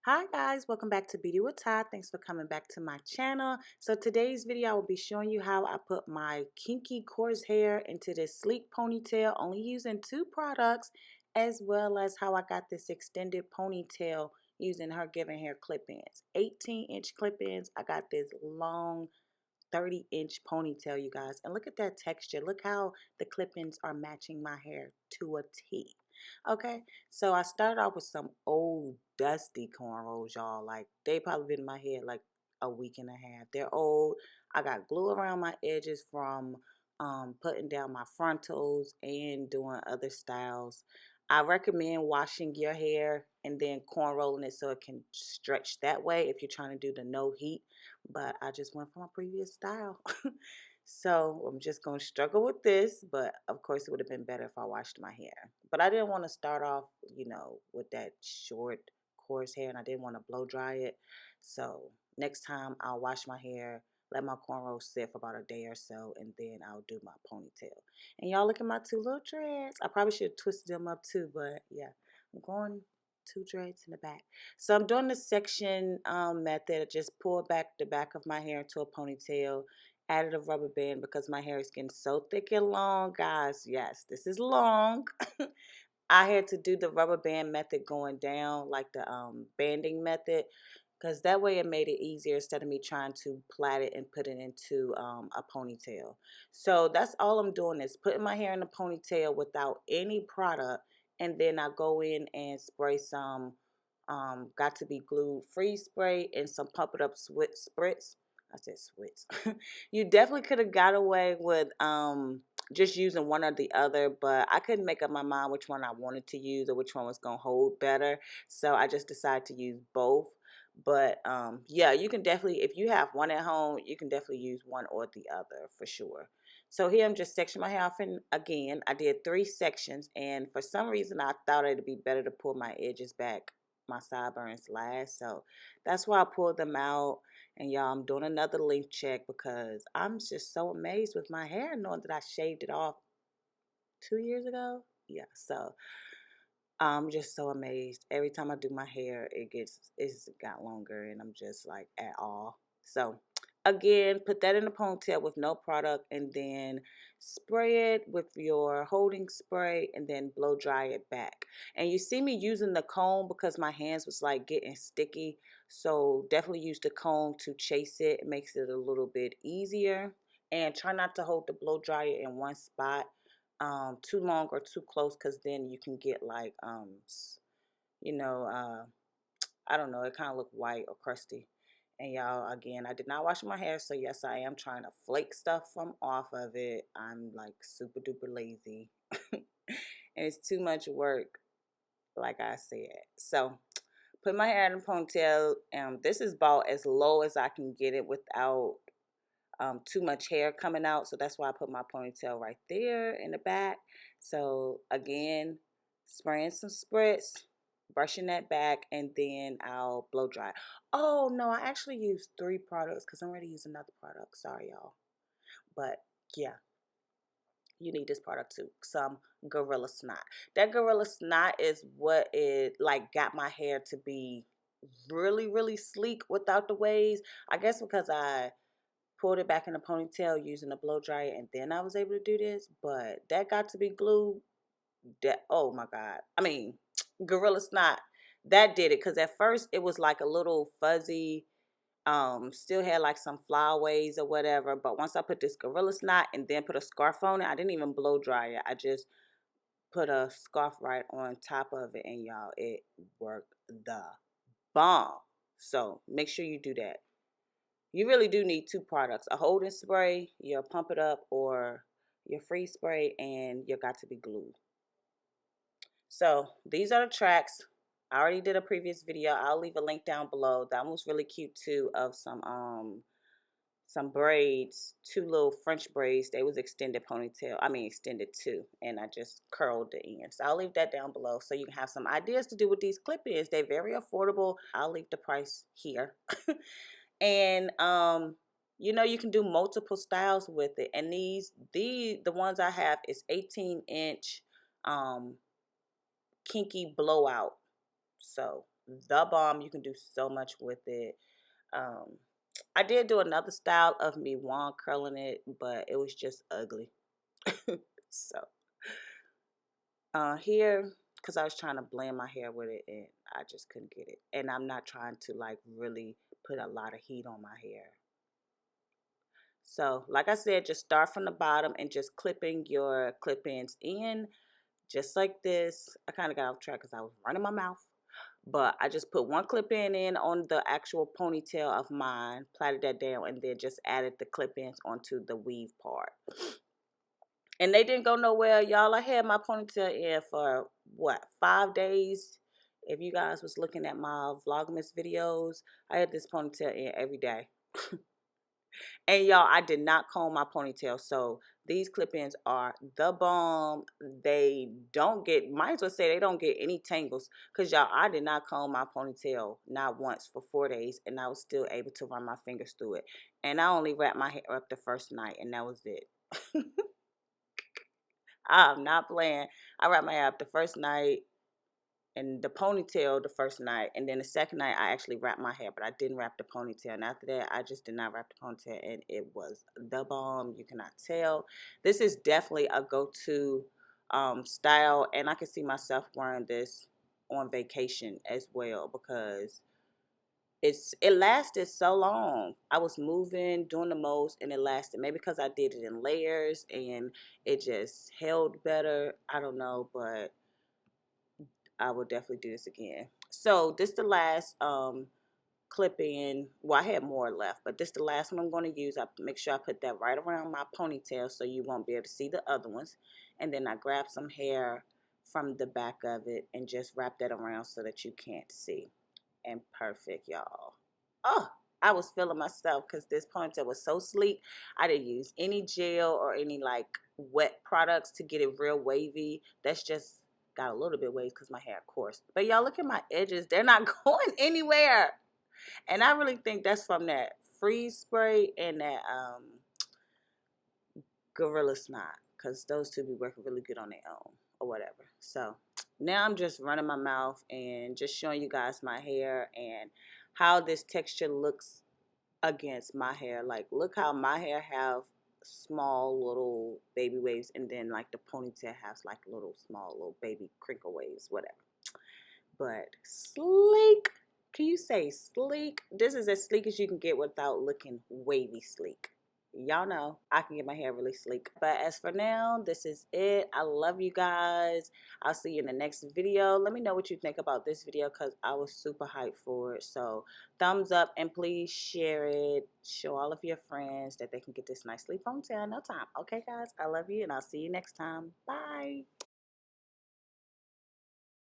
Hi guys, welcome back to Beauty with Ty. Thanks for coming back to my channel. So today's video I will be showing you how I put my kinky coarse hair into this sleek ponytail, only using two products, as well as how I got this extended ponytail using HerGivenHair clip-ins. 18-inch clip-ins. I got this long 30-inch ponytail, you guys. And look at that texture. Look how the clip-ins are matching my hair to a T. Okay, so I started off with some old dusty cornrows, y'all. Like, they probably been in my head like a week and a half. They're old. I got glue around my edges from putting down my frontals and doing other styles. I recommend washing your hair and then corn rolling it so it can stretch that way if you're trying to do the no heat. But I just went for my previous style. So I'm just going to struggle with this, but of course it would have been better if I washed my hair. But I didn't want to start off, with that short, coarse hair, and I didn't want to blow dry it. So next time I'll wash my hair, let my cornrows sit for about a day or so, and then I'll do my ponytail. And y'all look at my two little dreads. I probably should have twisted them up too, but yeah, I'm going two dreads in the back. So I'm doing the section method. I just pull back the back of my hair into a ponytail, added a rubber band because my hair is getting so thick and long, guys. Yes, this is long. I had to do the rubber band method going down, like the banding method, because that way it made it easier instead of me trying to plait it and put it into a ponytail. So that's all I'm doing is putting my hair in a ponytail without any product, and then I go in and spray some got to be glued freeze spray and some pump it up spritz. I said switz. You definitely could have got away with just using one or the other, but I couldn't make up my mind which one I wanted to use or which one was going to hold better. So I just decided to use both. But yeah, you can definitely, if you have one at home, you can definitely use one or the other for sure. So here I'm just sectioning my hair off, and again, I did 3 sections, and for some reason I thought it'd be better to pull my edges back, my sideburns last. So that's why I pulled them out. And y'all, I'm doing another length check because I'm just so amazed with my hair knowing that I shaved it off 2 years ago. Yeah, so I'm just so amazed. Every time I do my hair, it's got longer, and I'm just like at all. So again, put that in a ponytail with no product, and then spray it with your holding spray, and then blow dry it back. And you see me using the comb because my hands was like getting sticky. So definitely use the comb to chase it. It makes it a little bit easier. And try not to hold the blow dryer in one spot too long or too close, because then you can get like you know uh I don't know, it kind of look white or crusty. And y'all, again, I did not wash my hair, so yes, I am trying to flake stuff from off of it. I'm like super duper lazy. And it's too much work, like I said. So put my hair in a ponytail. This is about as low as I can get it without too much hair coming out. So that's why I put my ponytail right there in the back. So again, spraying some spritz, brushing that back, and then I'll blow dry. Oh no, I actually used 3 products because I'm ready to use another product. Sorry, y'all. But yeah, you need this product too. Some Gorilla Snot. That Gorilla Snot is what it like got my hair to be really, really sleek without the waves. I guess because I pulled it back in a ponytail using a blow dryer, and then I was able to do this. But that got to be glue. That, oh my god, I mean, Gorilla Snot, that did it. Because at first it was like a little fuzzy, still had like some flyaways or whatever. But once I put this Gorilla Snot and then put a scarf on it, I didn't even blow dry it. I just put a scarf right on top of it, and y'all, it worked the bomb. So make sure you do that. You really do need 2 products: a holding spray, your pump it up, or your freeze spray, and your got to be glue. So these are the tracks. I already did a previous video. I'll leave a link down below. That one was really cute too, of some braids, 2 little French braids. They was extended ponytail. I mean extended too, and I just curled the ends. So I'll leave that down below so you can have some ideas to do with these clip-ins. They're very affordable. I'll leave the price here. And you can do multiple styles with it. And the ones I have is 18-inch Kinky blowout. So the bomb. You can do so much with it. I did do another style of me wand curling it, but it was just ugly. So here, because I was trying to blend my hair with it and I just couldn't get it. And I'm not trying to like really put a lot of heat on my hair. So like I said, just start from the bottom and just clipping your clip-ins in just like this. I kind of got off track because I was running my mouth. But I just put one clip-in on the actual ponytail of mine, plaited that down, and then just added the clip-ins onto the weave part. And they didn't go nowhere, y'all. I had my ponytail in for, what, 5 days? If you guys was looking at my Vlogmas videos, I had this ponytail in every day. And y'all, I did not comb my ponytail, so these clip-ins are the bomb. They don't get, might as well say they don't get any tangles, because y'all, I did not comb my ponytail not once for 4 days, and I was still able to run my fingers through it. And I only wrapped my hair up the first night, and that was it. I'm not playing. I wrapped my hair up the first night, and the ponytail the first night, and then the second night I actually wrapped my hair, but I didn't wrap the ponytail. And after that, I just did not wrap the ponytail, and it was the bomb. You cannot tell. This is definitely a go-to style, and I can see myself wearing this on vacation as well, because it lasted so long. I was moving, doing the most, and it lasted. Maybe because I did it in layers and it just held better. I don't know, but I will definitely do this again. So this the last clip in. Well, I had more left, but this the last one I'm going to use. I make sure I put that right around my ponytail so you won't be able to see the other ones. And then I grab some hair from the back of it and just wrap that around so that you can't see. And perfect, y'all. Oh, I was feeling myself because this ponytail was so sleek. I didn't use any gel or any like wet products to get it real wavy. That's just got a little bit wavy because my hair coarse. But y'all, look at my edges. They're not going anywhere. And I really think that's from that freeze spray and that Gorilla Snot, because those two be working really good on their own or whatever. So now I'm just running my mouth and just showing you guys my hair and how this texture looks against my hair. Like, look how my hair have small little baby waves, and then like the ponytail has like little small little baby crinkle waves, whatever. But sleek. Can you say sleek? This is as sleek as you can get without looking wavy sleek. Y'all know I can get my hair really sleek. But as for now, this is it. I love you guys. I'll see you in the next video. Let me know what you think about this video, because I was super hyped for it. So thumbs up, and please share it. Show all of your friends that they can get this nice sleep ponytail in no time. Okay, guys, I love you, and I'll see you next time. Bye.